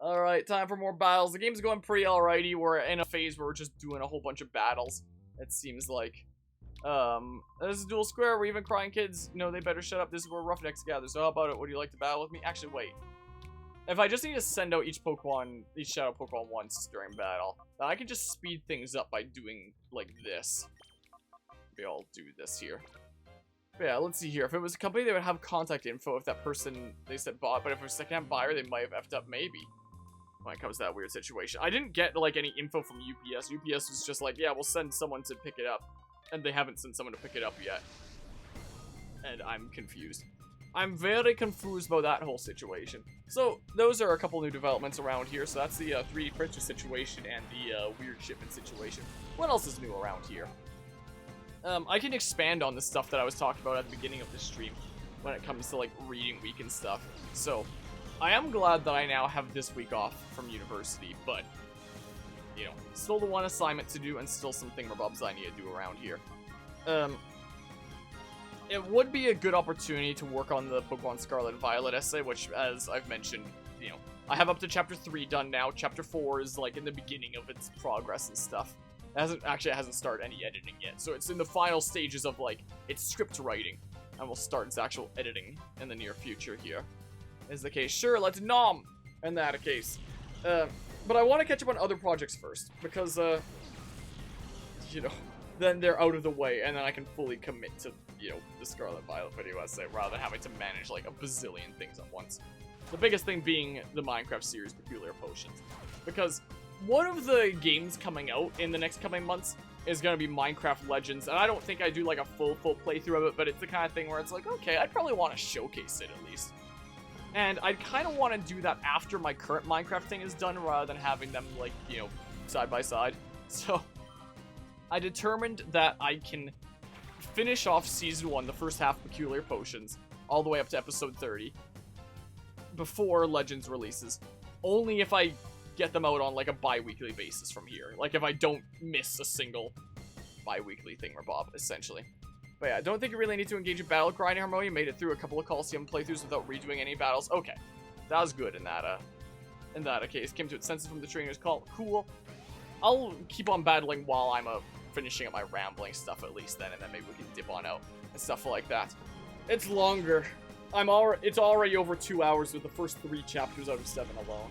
Alright, time for more battles. The game's going pretty alrighty. We're in a phase where we're just doing a whole bunch of battles, it seems like. This is dual square. We're even crying kids. No, they better shut up. This is where roughnecks gather. So how about it? Would you like to battle with me? Actually, wait. If I just need to send out each shadow Pokemon once during battle, then I can just speed things up by doing, like, this. Maybe I'll do this here. But yeah, let's see here. If it was a company, they would have contact info if that person, they said bought, but if it was a second-hand buyer, they might have effed up, maybe. When it comes to that weird situation. I didn't get, like, any info from UPS. UPS was just like, yeah, we'll send someone to pick it up. And they haven't sent someone to pick it up yet. And I'm confused. I'm very confused about that whole situation. So, those are a couple new developments around here. So that's the 3D printer situation and the weird shipment situation. What else is new around here? I can expand on the stuff that I was talking about at the beginning of the stream when it comes to, like, reading week and stuff. So, I am glad that I now have this week off from university, but, you know, still the one assignment to do and still some thingamabobs I need to do around here. It would be a good opportunity to work on the Pokemon Scarlet and Violet essay, which, as I've mentioned, you know, I have up to Chapter 3 done now. Chapter 4 is, like, in the beginning of its progress and stuff. It hasn't started any editing yet, so it's in the final stages of, like, its script writing, and we'll start its actual editing in the near future here. Is the case. Sure, let's nom in that case. But I want to catch up on other projects first, because, you know, then they're out of the way, and then I can fully commit to, you know, the Scarlet Violet video essay, rather than having to manage, like, a bazillion things at once. The biggest thing being the Minecraft series, Peculiar Potions. Because one of the games coming out in the next coming months is going to be Minecraft Legends, and I don't think I do, like, a full playthrough of it, but it's the kind of thing where it's like, okay, I'd probably want to showcase it at least. And I kind of want to do that after my current Minecraft thing is done, rather than having them, like, you know, side by side. So, I determined that I can finish off Season 1, the first half of Peculiar Potions, all the way up to Episode 30, before Legends releases. Only if I get them out on, like, a bi-weekly basis from here. Like, if I don't miss a single bi-weekly thingamabob, essentially. But yeah, I don't think you really need to engage in battle grinding, Harmonia. Made it through a couple of Colosseum playthroughs without redoing any battles. Okay, that was good in that case. Came to its senses from the trainer's call. Cool. I'll keep on battling while I'm finishing up my rambling stuff at least then, and then maybe we can dip on out and stuff like that. It's longer. It's already over 2 hours with the first 3 chapters out of 7 alone.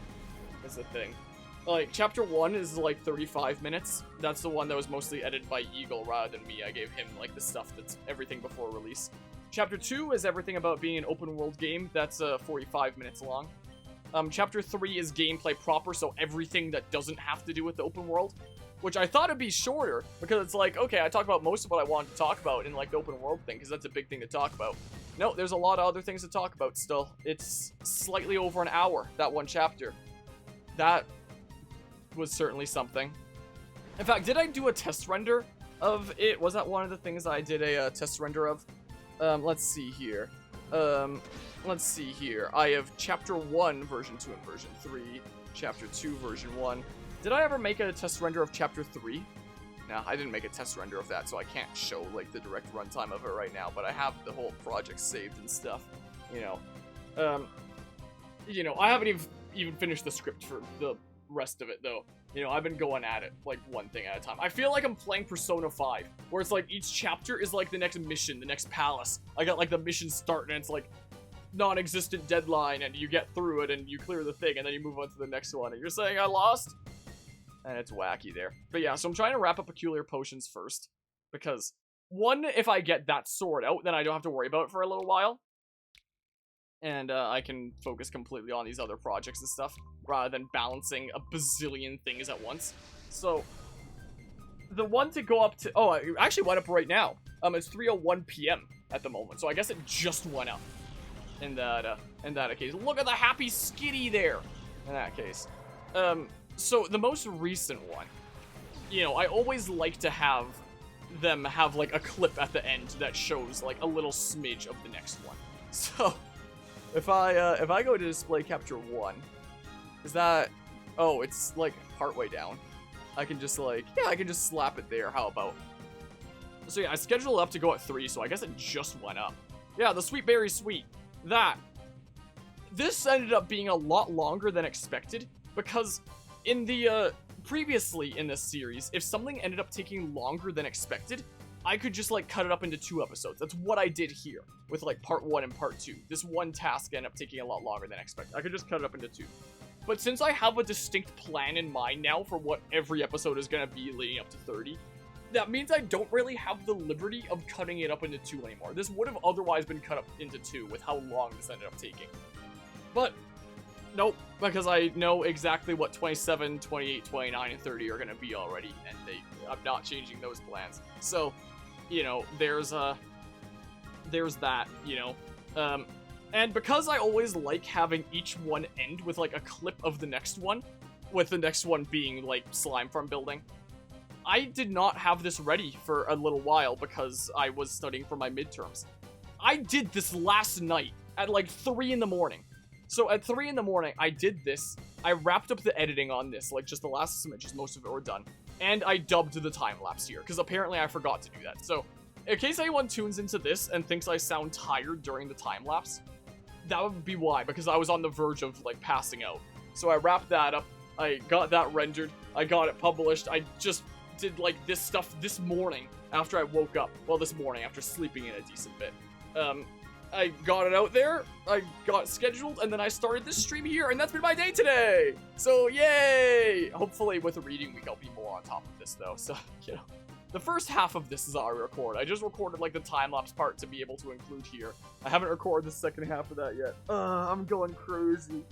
Is the thing. Like, Chapter 1 is, like, 35 minutes. That's the one that was mostly edited by Eagle rather than me. I gave him, like, the stuff that's everything before release. Chapter 2 is everything about being an open-world game. That's 45 minutes long. Chapter 3 is gameplay proper, so everything that doesn't have to do with the open world. Which I thought would be shorter, because it's like, okay, I talked about most of what I wanted to talk about in, like, the open world thing, because that's a big thing to talk about. No, there's a lot of other things to talk about still. It's slightly over an hour, that one chapter. That was certainly something. In fact, did I do a test render of it? Was that one of the things I did a test render of? Let's see here. I have Chapter 1, Version 2, and Version 3. Chapter 2, Version 1. Did I ever make a test render of Chapter 3? No, I didn't make a test render of that, so I can't show, like, the direct runtime of it right now, but I have the whole project saved and stuff, you know. I haven't even finished the script for the rest of it, though. You know, I've been going at it, like, one thing at a time. I feel like I'm playing Persona 5, where it's like each chapter is like the next mission, the next palace. I got, like, the mission start, and it's like non-existent deadline, and you get through it, and you clear the thing, and then you move on to the next one, and you're saying I lost? And it's wacky there. But yeah, so I'm trying to wrap up Peculiar Potions first, because, one, if I get that sword out, then I don't have to worry about it for a little while. And I can focus completely on these other projects and stuff, rather than balancing a bazillion things at once. So, the one to go up to... Oh, it actually went up right now. It's 3:01 p.m. at the moment, so I guess it just went up. In that case. Look at the happy skitty there! In that case. So, the most recent one, you know, I always like to have them have, like, a clip at the end that shows, like, a little smidge of the next one. So... If I go to display capture 1, is that... Oh, it's, like, partway down. I can just, like... Yeah, I can just slap it there. How about... So, yeah, I scheduled it up to go at 3, so I guess it just went up. Yeah, the Sweet Berry Sweet. That. This ended up being a lot longer than expected, because in the, previously in this series, if something ended up taking longer than expected, I could just, like, cut it up into 2 episodes. That's what I did here with, like, part 1 and part 2. This one task ended up taking a lot longer than expected. I could just cut it up into 2. But since I have a distinct plan in mind now for what every episode is going to be leading up to 30, that means I don't really have the liberty of cutting it up into 2 anymore. This would have otherwise been cut up into 2 with how long this ended up taking. But, nope, because I know exactly what 27, 28, 29, and 30 are going to be already, and I'm not changing those plans. So, you know, there's that, you know. And because I always like having each one end with, like, a clip of the next one, with the next one being, like, slime farm building, I did not have this ready for a little while because I was studying for my midterms. I did this last night at, like, 3 in the morning. So at 3 in the morning, I did this, I wrapped up the editing on this, like, just the last images, most of it were done, and I dubbed the time-lapse here, because apparently I forgot to do that. So, in case anyone tunes into this and thinks I sound tired during the time-lapse, that would be why, because I was on the verge of, like, passing out. So I wrapped that up, I got that rendered, I got it published, I just did, like, this stuff this morning after I woke up. Well, this morning, after sleeping in a decent bit. I got it out there, I got scheduled, and then I started this stream here, and that's been my day today! So, yay! Hopefully, with a reading week, I'll be more on top of this, though, so, you know. The first half of this is how I record. I just recorded, like, the time-lapse part to be able to include here. I haven't recorded the second half of that yet. I'm going crazy.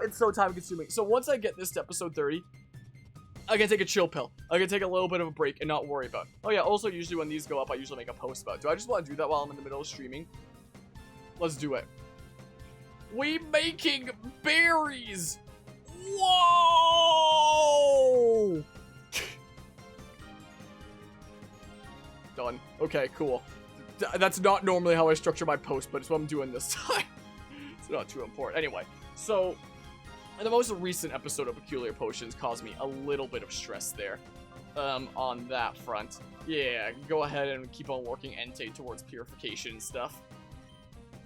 It's so time-consuming. So once I get this to episode 30, I can take a chill pill. I can take a little bit of a break and not worry about it. Oh yeah, also usually when these go up, I usually make a post about it. Do I just want to do that while I'm in the middle of streaming? Let's do it. We making berries! Whoa! Done. Okay, cool. That's not normally how I structure my post, but it's what I'm doing this time. It's not too important. Anyway, so the most recent episode of Peculiar Potions caused me a little bit of stress there on that front. Yeah, go ahead and keep on working Entei towards purification and stuff.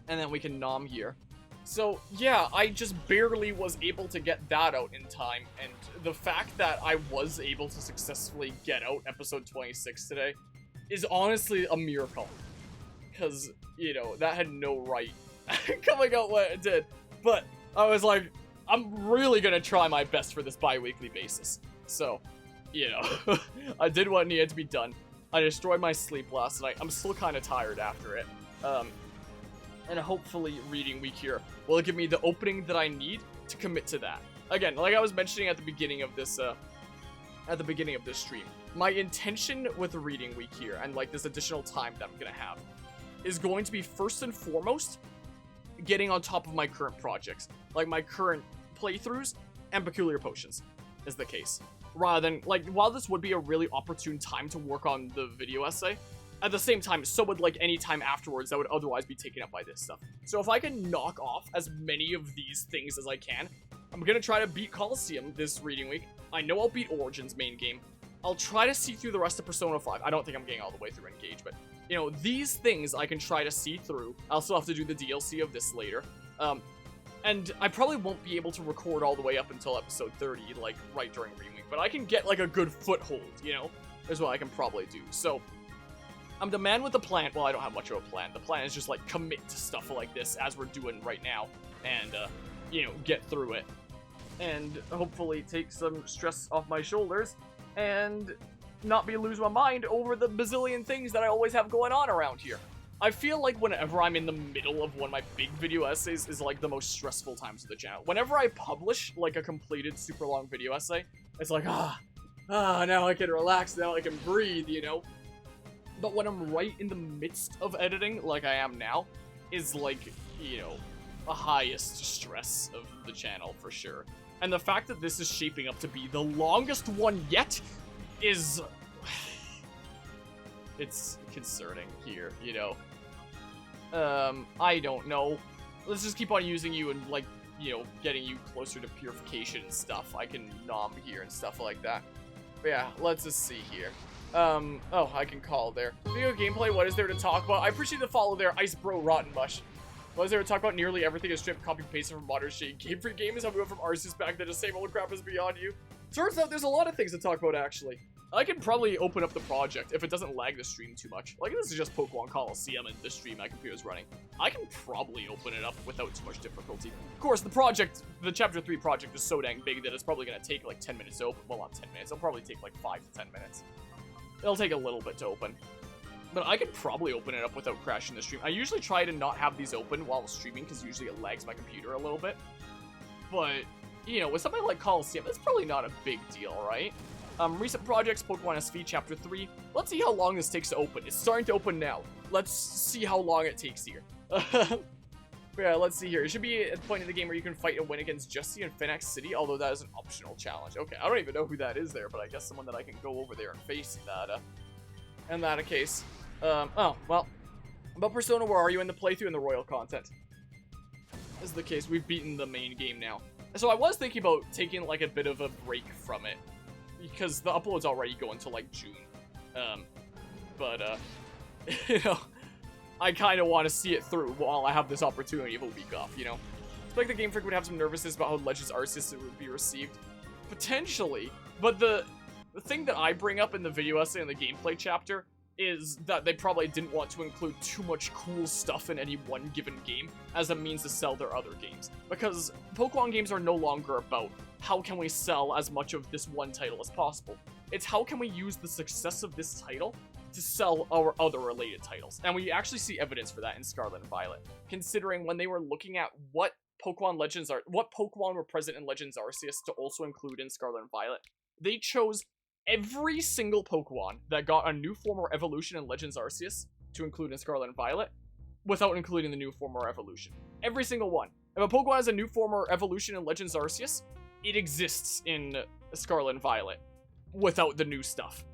And then we can nom here. So, yeah, I just barely was able to get that out in time, and the fact that I was able to successfully get out episode 26 today is honestly a miracle. Because, you know, that had no right coming out when it did. But I was like, I'm really gonna try my best for this bi-weekly basis. So, you know, I did what needed to be done. I destroyed my sleep last night. I'm still kind of tired after it. And hopefully reading week here will give me the opening that I need to commit to that. Again, like I was mentioning at the beginning of this, stream, my intention with reading week here and like this additional time that I'm gonna have is going to be first and foremost getting on top of my current projects, like my current playthroughs and Peculiar Potions is the case. Rather than, like, while this would be a really opportune time to work on the video essay, at the same time, so would, like, any time afterwards that would otherwise be taken up by this stuff. So if I can knock off as many of these things as I can, I'm gonna try to beat Colosseum this reading week. I know I'll beat Origin's main game. I'll try to see through the rest of Persona 5. I don't think I'm getting all the way through Engage, but, you know, these things I can try to see through. I'll still have to do the DLC of this later. And I probably won't be able to record all the way up until episode 30, like, right during reading week, but I can get, like, a good foothold, you know? Is what I can probably do. So, I'm the man with the plan. Well, I don't have much of a plan. The plan is just, like, commit to stuff like this as we're doing right now. And, you know, get through it. And hopefully take some stress off my shoulders. And not be lose my mind over the bazillion things that I always have going on around here. I feel like whenever I'm in the middle of one of my big video essays is, like, the most stressful times of the channel. Whenever I publish, like, a completed super long video essay, it's like, now I can relax, now I can breathe, you know? But when I'm right in the midst of editing, like I am now, is, like, you know, the highest stress of the channel, for sure. And the fact that this is shaping up to be the longest one yet is... it's concerning here, you know? I don't know. Let's just keep on using you and, like, you know, getting you closer to purification and stuff. I can nom here and stuff like that. But yeah, let's just see here. Oh, I can call there. Video gameplay, what is there to talk about? I appreciate the follow there, Ice Bro Rotten Mush. Was there talk about nearly everything is stripped, copy pasted from modern shade Game Freak Game is how we went from Arceus back then to same old crap is beyond you. Turns out there's a lot of things to talk about actually. I can probably open up the project if it doesn't lag the stream too much. Like, this is just Pokémon Colosseum and the stream my computer's running. I can probably open it up without too much difficulty. Of course, the Chapter 3 project is so dang big that it's probably going to take like 10 minutes to open. Well, not 10 minutes. It'll probably take like 5 to 10 minutes. It'll take a little bit to open. But I could probably open it up without crashing the stream. I usually try to not have these open while streaming because usually it lags my computer a little bit. But, you know, with something like Colosseum, it's probably not a big deal, right? Recent projects, Pokemon SV Chapter 3. Let's see how long this takes to open. It's starting to open now. Let's see how long it takes here. Yeah, let's see here. It should be at the point in the game where you can fight and win against Jessie in Phoenix City, although that is an optional challenge. Okay, I don't even know who that is there, but I guess someone that I can go over there and face in that case. Oh, well. About Persona, where are you in the playthrough and the Royal content? This is the case. We've beaten the main game now. So I was thinking about taking, like, a bit of a break from it. Because the upload's already going to, like, June. You know, I kind of want to see it through while I have this opportunity of a week off, you know? It's like the Game Freak would have some nervousness about how Legends Arceus would be received. Potentially. But the thing that I bring up in the video essay and the gameplay chapter is that they probably didn't want to include too much cool stuff in any one given game as a means to sell their other games. Because Pokemon games are no longer about how can we sell as much of this one title as possible. It's how can we use the success of this title to sell our other related titles. And we actually see evidence for that in Scarlet and Violet. Considering when they were looking at what Pokemon were present in Legends Arceus to also include in Scarlet and Violet, they chose every single Pokemon that got a new form or evolution in Legends Arceus to include in Scarlet and Violet without including the new form or evolution. Every single one. If a Pokemon has a new form or evolution in Legends Arceus, it exists in Scarlet and Violet without the new stuff.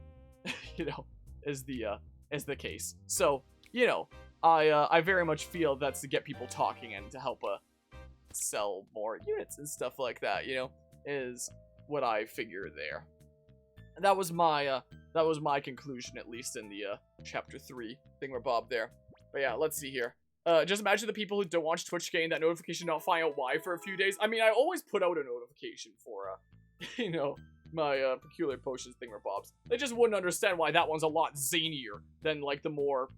You know, is the case. So, you know, I very much feel that's to get people talking and to help sell more units and stuff like that, you know, is what I figure there. That was my conclusion, at least in the chapter 3 thingamabob there. But yeah, let's see here. Just imagine the people who don't watch Twitch getting that notification, not find out why for a few days. I mean, I always put out a notification for you know, my peculiar potions thingamabobs. They just wouldn't understand why that one's a lot zanier than like the more,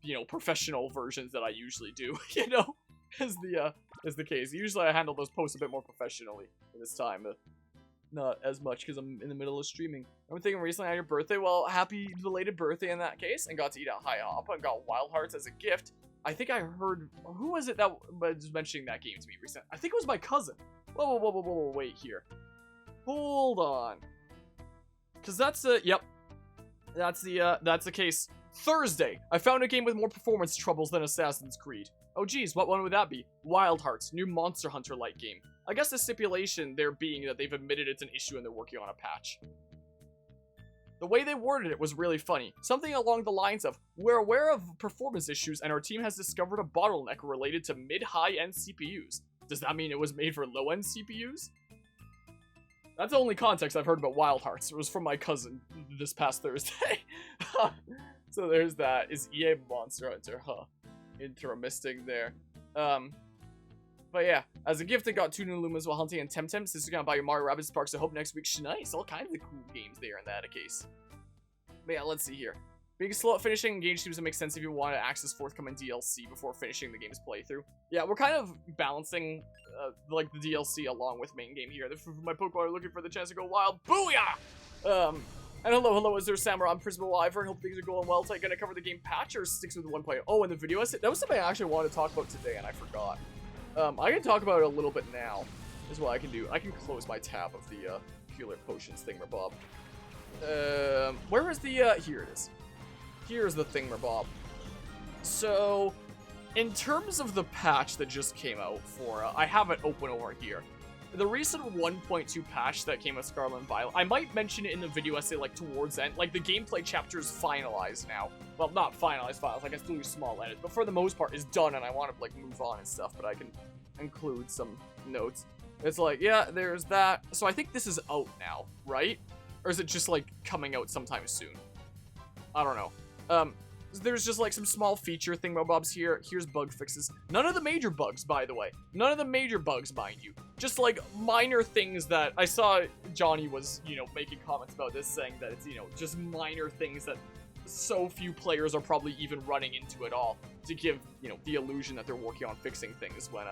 you know, professional versions that I usually do. You know, is the case. Usually I handle those posts a bit more professionally this time. Not as much because I'm in the middle of streaming. I'm thinking recently on your birthday. Well, happy belated birthday in that case, and got to eat a high hop and got Wild Hearts as a gift. I think I heard, who was it that was mentioning that game to me recently? I think it was my cousin. Whoa, wait here. Hold on. Cause that's yep. That's the case. Thursday, I found a game with more performance troubles than Assassin's Creed. Oh geez, what one would that be? Wild Hearts, new Monster Hunter-like game. I guess the stipulation there being that they've admitted it's an issue and they're working on a patch. The way they worded it was really funny. Something along the lines of, we're aware of performance issues and our team has discovered a bottleneck related to mid-high-end CPUs. Does that mean it was made for low-end CPUs? That's the only context I've heard about Wild Hearts. It was from my cousin this past Thursday. So there's that. Is EA Monster Hunter, huh? Intermisting there. But yeah, as a gift, I got 2 new Lumas while hunting and Temtem. Sister's gonna buy you Mario Rabbids Sparks. I hope next week. Nice, all kinds of cool games there in that case. But yeah, let's see here. Being slow at finishing Engage seems to make sense if you want to access forthcoming DLC before finishing the game's playthrough. Yeah, we're kind of balancing like the DLC along with main game here. My Pokemon are looking for the chance to go wild. Booyah! And hello, is there Samurai? I'm Prismal Ivor. Hope things are going well. So gonna cover the game patch or sticks with the 1.0? Oh, in the video essay? That was something I actually wanted to talk about today and I forgot. I can talk about it a little bit now, is what I can do. I can close my tab of the Peculiar Potions thingamabob. Where is the, here it is. Here's the thingamabob. So, in terms of the patch that just came out for, I have it open over here. The recent 1.2 patch that came with Scarlet and Violet, I might mention it in the video essay, like, towards the end. Like, the gameplay chapter is finalized now. Well, not finalized, I can still do small edits, but for the most part, it's done, and I want to, like, move on and stuff, but I can include some notes. It's like, yeah, there's that. So I think this is out now, right? Or is it just, like, coming out sometime soon? I don't know. there's just like some small feature thingamabobs here. Here's bug fixes. None of the major bugs, by the way. None of the major bugs, mind you. Just like minor things that I saw Johnny was, you know, making comments about this, saying that it's, you know, just minor things that so few players are probably even running into at all to give, you know, the illusion that they're working on fixing things when,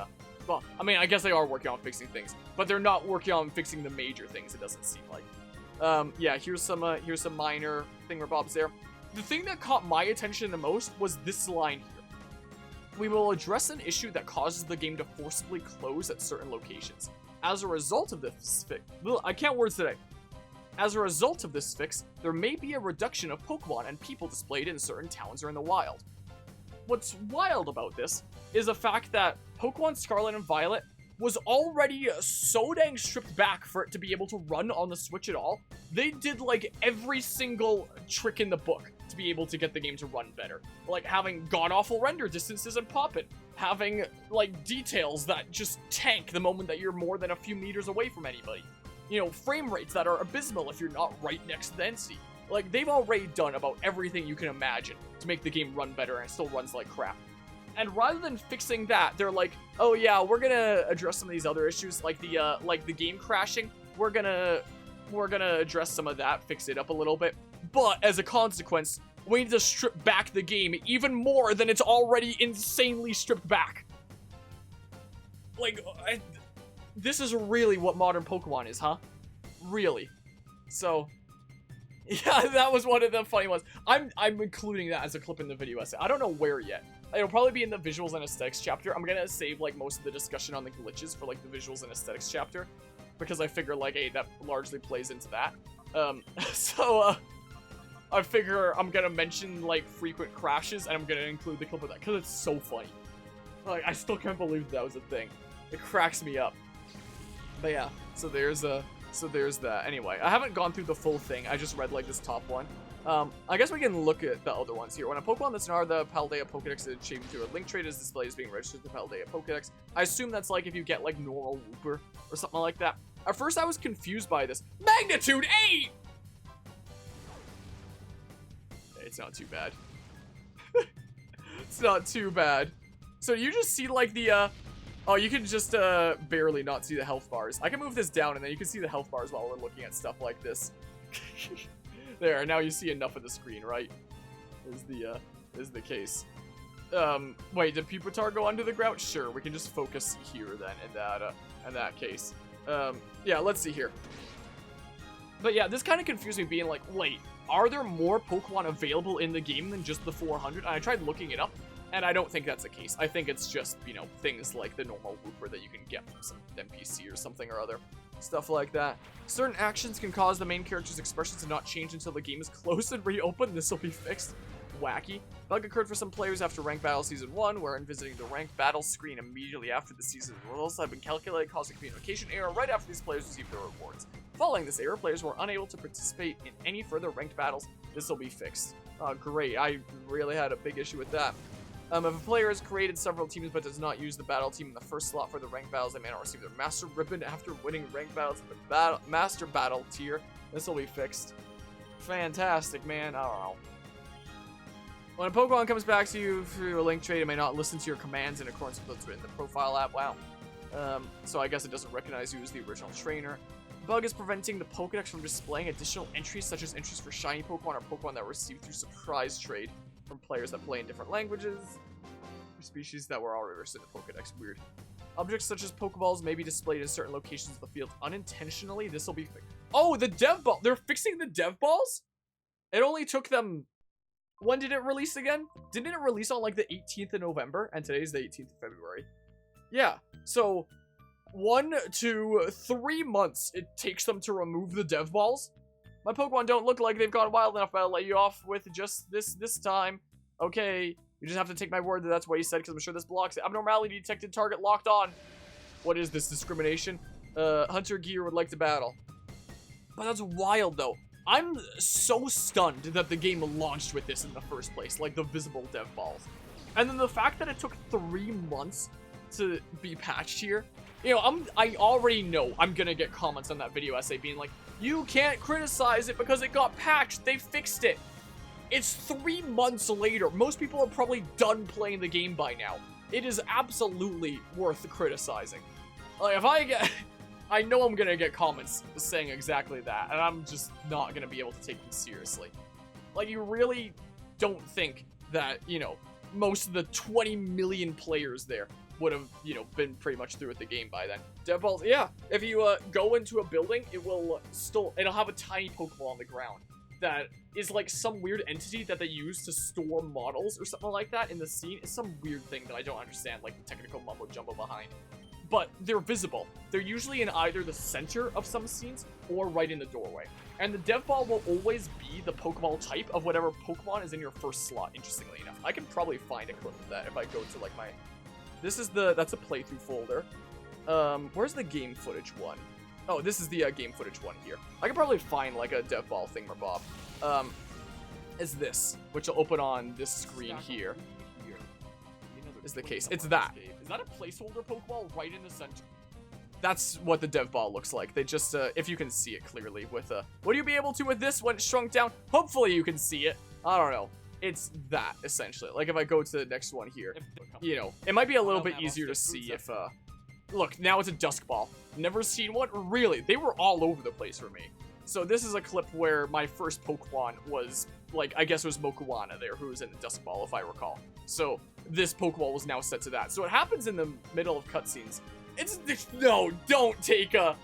well, I mean, I guess they are working on fixing things, but they're not working on fixing the major things, it doesn't seem like. Yeah, here's some minor thingamabobs there. The thing that caught my attention the most was this line here. We will address an issue that causes the game to forcibly close at certain locations. As a result of this fix, I can't words today. As a result of this fix, there may be a reduction of Pokemon and people displayed in certain towns or in the wild. What's wild about this is the fact that Pokemon Scarlet and Violet was already so dang stripped back for it to be able to run on the Switch at all. They did like every single trick in the book to be able to get the game to run better. Like having god-awful render distances and pop-it, having like details that just tank the moment that you're more than a few meters away from anybody. You know, frame rates that are abysmal if you're not right next to the NC. Like, they've already done about everything you can imagine to make the game run better, and it still runs like crap. And rather than fixing that, they're like, oh yeah, we're gonna address some of these other issues, like the game crashing. We're gonna address some of that, fix it up a little bit. But as a consequence, we need to strip back the game even more than it's already insanely stripped back. Like, this is really what modern Pokemon is, huh? Really. So, yeah, that was one of the funny ones. I'm including that as a clip in the video essay. I don't know where yet. It'll probably be in the visuals and aesthetics chapter. I'm gonna save like most of the discussion on the glitches for like the visuals and aesthetics chapter, because I figure like, hey, that largely plays into that. I figure I'm gonna mention like frequent crashes, and I'm gonna include the clip of that because it's so funny. Like, I still can't believe that was a thing. It cracks me up. But yeah, so there's that. Anyway, I haven't gone through the full thing. I just read like this top one. I guess we can look at the other ones here. When a Pokemon that's not the Paldea Pokedex is achieved through a link trade is displayed as being registered to the Paldea Pokedex. I assume that's like if you get like normal Wooper or something like that. At first I was confused by this. Magnitude 8! It's not too bad. It's not too bad. So you just see like the, oh, you can just barely not see the health bars. I can move this down and then you can see the health bars while we're looking at stuff like this. There, now you see enough of the screen, right? Is the case. Wait, did Pupitar go under the ground? Sure, we can just focus here then in that case. Yeah, let's see here. But yeah, this kind of confused me, being like, wait, are there more Pokemon available in the game than just the 400? And I tried looking it up, and I don't think that's the case. I think it's just, you know, things like the normal Wooper that you can get from some NPC or something or other. Stuff like that. Certain actions can cause the main character's expression to not change until the game is closed and reopened. This will be fixed. Wacky. Bug occurred for some players after Ranked Battle Season 1, wherein visiting the Ranked Battle screen immediately after the season results have been calculated, causing communication error right after these players received their rewards. Following this error, players were unable to participate in any further ranked battles. This will be fixed. Great. I really had a big issue with that. If a player has created several teams but does not use the battle team in the first slot for the ranked battles, they may not receive their master ribbon after winning ranked battles in the master battle tier. This will be fixed. Fantastic, man. I don't know. When a Pokemon comes back to you through a link trade, it may not listen to your commands in accordance with what's written in the profile app. Wow. So I guess it doesn't recognize you as the original trainer. Bug is preventing the Pokedex from displaying additional entries, such as entries for shiny Pokemon or Pokemon that were received through surprise trade from players that play in different languages, or species that were already listed in the Pokedex. Weird. Objects such as Pokeballs may be displayed in certain locations of the field unintentionally. This will be fixed. Oh, the dev ball. They're fixing the dev balls? It only took them... When did it release again? Didn't it release on like the 18th of November? And today's the 18th of February. Yeah, so 1 to 3 months it takes them to remove the dev balls. My Pokemon don't look like they've gone wild enough, but I'll let you off with just this time. Okay, you just have to take my word that that's what he said, because I'm sure this blocks it. Abnormality detected, target locked on. What is this, discrimination? Hunter Gear would like to battle. But that's wild, though. I'm so stunned that the game launched with this in the first place, like the visible dev balls. And then the fact that it took 3 months to be patched here. You know, I already know I'm gonna get comments on that video essay being like, you can't criticize it because it got patched, they fixed it. It's 3 months later. Most people are probably done playing the game by now. It is absolutely worth criticizing. Like, if I get... I know I'm gonna get comments saying exactly that, and I'm just not gonna be able to take them seriously. Like, you really don't think that, you know, most of the 20 million players there would have, you know, been pretty much through with the game by then. Dev balls, yeah. If you go into a building, it'll have a tiny Pokeball on the ground that is like some weird entity that they use to store models or something like that in the scene. It's some weird thing that I don't understand, like the technical mumbo jumbo behind. But they're visible. They're usually in either the center of some scenes or right in the doorway. And the dev ball will always be the Pokeball type of whatever Pokemon is in your first slot, interestingly enough. I can probably find a clip of that if I go to like my... that's a playthrough folder. Where's the game footage one? Oh, this is the game footage one here. I could probably find like a dev ball thingamabob. Is this, which will open on this screen here. Is the case. It's that. Is that a placeholder Pokeball right in the center? That's what the dev ball looks like. They just, if you can see it clearly with would you be able to with this when it's shrunk down? Hopefully you can see it. I don't know. It's that, essentially. Like, if I go to the next one here, you know, it might be a little bit easier to see if, look, now it's a Dusk Ball. Never seen one? Really? They were all over the place for me. So this is a clip where my first Pokemon was, like, I guess it was Mokuwana there, who was in the Dusk Ball, if I recall. So this Pokeball was now set to that. So it happens in the middle of cutscenes. No, don't take that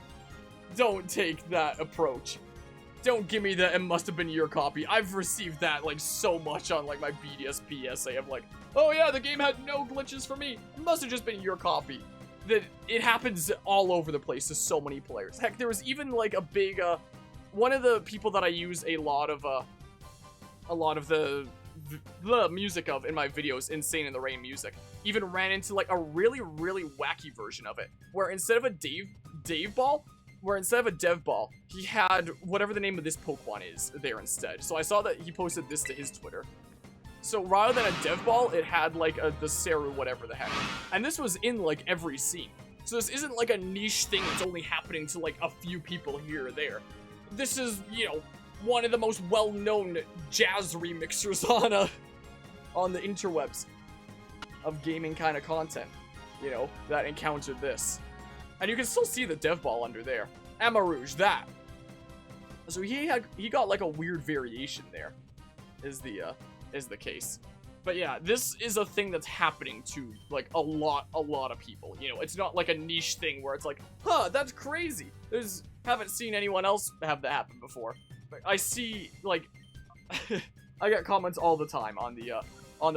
approach. Don't give me the it must have been your copy. I've received that like so much on like my BDS PSA. I'm like, oh yeah, the game had no glitches for me. It must have just been your copy. That it happens all over the place to so many players. Heck, there was even like a big one of the people that I use a lot of the music of in my videos, Insane in the Rain music, even ran into like a really wacky version of it, where instead of a dev ball, he had whatever the name of this Pokemon is there instead. So I saw that he posted this to his Twitter. So rather than a dev ball, it had like the Seru whatever the heck. And this was in like every scene. So this isn't like a niche thing that's only happening to like a few people here or there. This is, you know, one of the most well-known jazz remixers on the interwebs of gaming kind of content, you know, that encountered this. And you can still see the dev ball under there. Amarouge, that. So he got like a weird variation there, is the case. But yeah, this is a thing that's happening to like a lot of people. You know, it's not like a niche thing where it's like, huh, that's crazy. Haven't seen anyone else have that happen before. But I see like, I get comments all the time on the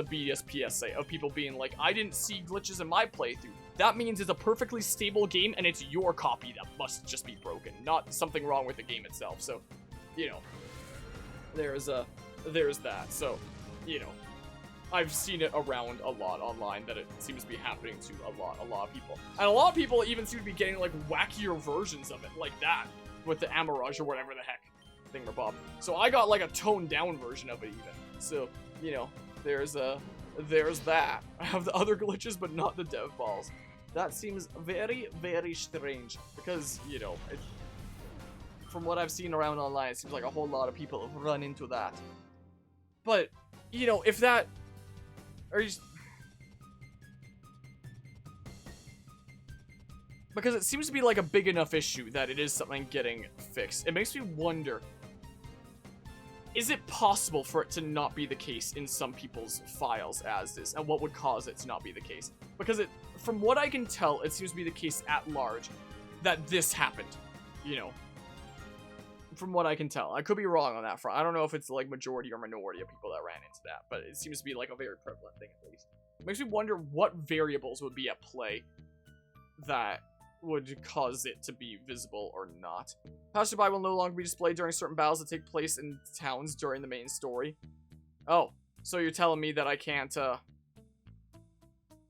BDS PSA of people being like, I didn't see glitches in my playthrough. That means it's a perfectly stable game and it's your copy that must just be broken, not something wrong with the game itself. So, you know, there's that. So, you know, I've seen it around a lot online that it seems to be happening to a lot of people. And a lot of people even seem to be getting like wackier versions of it, like that, with the Amarage or whatever the heck thingamabob. So I got like a toned down version of it even. So, you know, there's that. I have the other glitches, but not the dev balls. That seems very strange because, you know, from what I've seen around online, it seems like a whole lot of people have run into that. But, you know, if that... Because it seems to be like a big enough issue that it is something getting fixed. It makes me wonder, is it possible for it to not be the case in some people's files as this? And what would cause it to not be the case? Because from what I can tell, it seems to be the case at large that this happened, you know. From what I can tell. I could be wrong on that front. I don't know if it's like majority or minority of people that ran into that, but it seems to be like a very prevalent thing at least. It makes me wonder what variables would be at play that would cause it to be visible or not. Passerby will no longer be displayed during certain battles that take place in towns during the main story. Oh, so you're telling me that I can't,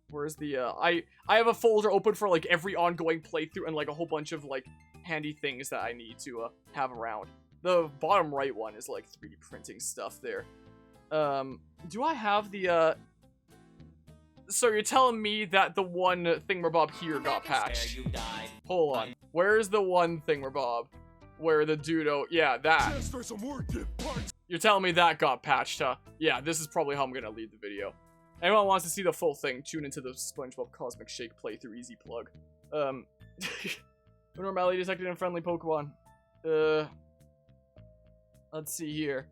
where's the, I have a folder open for, like, every ongoing playthrough and, like, a whole bunch of, like, handy things that I need to, have around. The bottom right one is, like, 3D printing stuff there. Do I have the, So you're telling me that the one thingamabob here got patched? Hold on. Where's the one thingamabob where the Dudo? Yeah, that. You're telling me that got patched, huh? Yeah, this is probably how I'm gonna lead the video. Anyone wants to see the full thing, tune into the SpongeBob Cosmic Shake playthrough, easy plug. Normality detected in friendly Pokemon. Let's see here.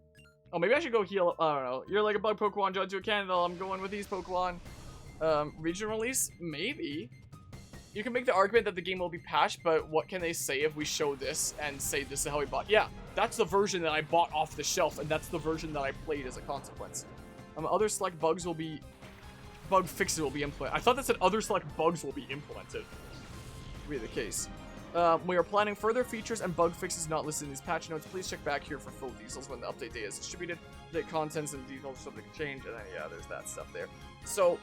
Oh, maybe I should go heal. I don't know. You're like a bug Pokemon, judge to a Cannondale. I'm going with these Pokemon. Region release? Maybe. You can make the argument that the game will be patched, but what can they say if we show this and say this is how we bought? Yeah, that's the version that I bought off the shelf, and that's the version that I played as a consequence. Other select bugs will be... Bug fixes will be implemented. I thought that said other select bugs will be implemented. Be the case. We are planning further features and bug fixes not listed in these patch notes. Please check back here for full details when the update data is distributed. The contents and details are subject to change, and then, yeah, there's that stuff there. So,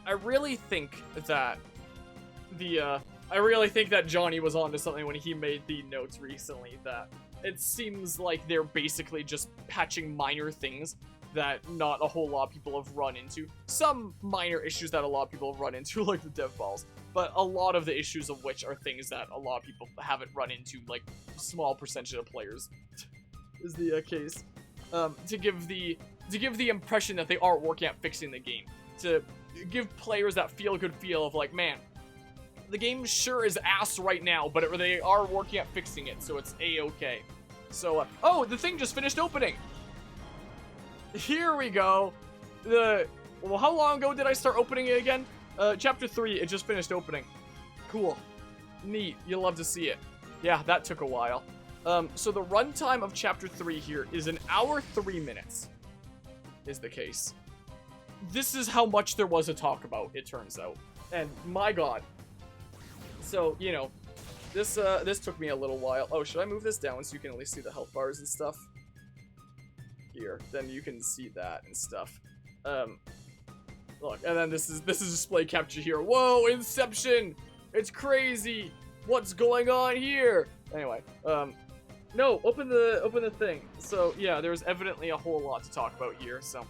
I really think that Johnny was onto something when he made the notes recently, that it seems like they're basically just patching minor things that not a whole lot of people have run into. Some minor issues that a lot of people have run into, like the dev balls, but a lot of the issues of which are things that a lot of people haven't run into, like small percentage of players is the case. To give the impression that they are working at fixing the game, to give players that feel-good feel of like, man, the game sure is ass right now, but they are working at fixing it, so it's a-okay. So, oh, the thing just finished opening! Here we go. Well, how long ago did I start opening it again? Chapter 3, it just finished opening. Cool. Neat. You'll love to see it. Yeah, that took a while. So the runtime of Chapter 3 here is 1 hour 3 minutes. Is the case. This is how much there was to talk about, it turns out. And, my god. So, you know, this took me a little while. Oh, should I move this down so you can at least see the health bars and stuff? Here, then you can see that and stuff. Look, and then this is display capture here. Whoa, Inception! It's crazy! What's going on here? Anyway, no, open the thing. So yeah, there's evidently a whole lot to talk about here. So,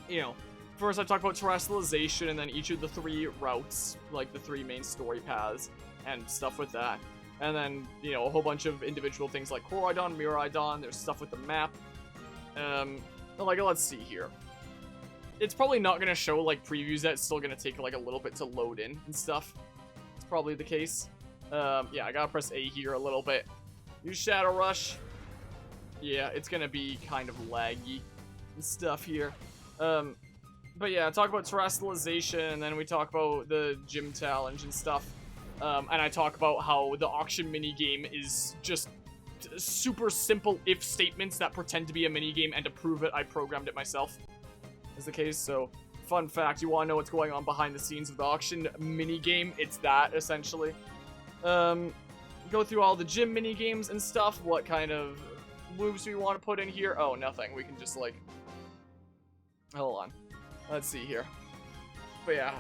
you know, first I talk about terrestrialization, and then each of the 3 routes, like the 3 main story paths and stuff with that. And then, you know, a whole bunch of individual things like Koraidon, Miraidon. There's stuff with the map. Like, let's see here. It's probably not gonna show, like, previews that. It's still gonna take, like, a little bit to load in and stuff. It's probably the case. Yeah, I gotta press A here a little bit. Use Shadow Rush. Yeah, it's gonna be kind of laggy and stuff here. But yeah, talk about terrestrialization, and then we talk about the gym challenge and stuff. And I talk about how the auction minigame is just super simple if statements that pretend to be a minigame, and to prove it, I programmed it myself. Is the case. So, fun fact, you want to know what's going on behind the scenes of the auction minigame? It's that, essentially. Go through all the gym minigames and stuff. What kind of moves we want to put in here? Oh, nothing. We can just, like... Hold on. Let's see here. But yeah,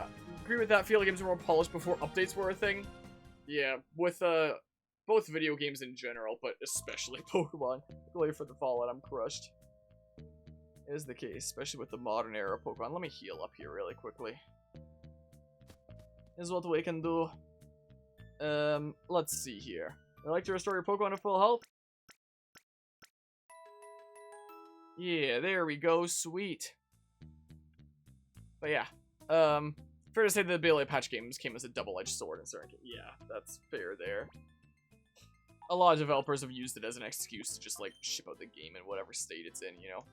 agree with that. Feel like games were more polished before updates were a thing. Yeah, with, both video games in general, but especially Pokemon. Wait for the Fallout, I'm crushed. Is the case, especially with the modern era Pokemon. Let me heal up here really quickly. Is what we can do. Let's see here. I'd like to restore your Pokemon to full health. Yeah, there we go, sweet. But yeah, fair to say the ability patch games came as a double-edged sword in certain cases. Yeah, that's fair there. A lot of developers have used it as an excuse to just, like, ship out the game in whatever state it's in, you know?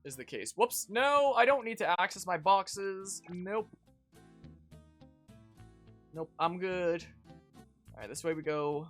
Is the case. Whoops. No, I don't need to access my boxes. Nope. Nope, I'm good. Alright, this way we go.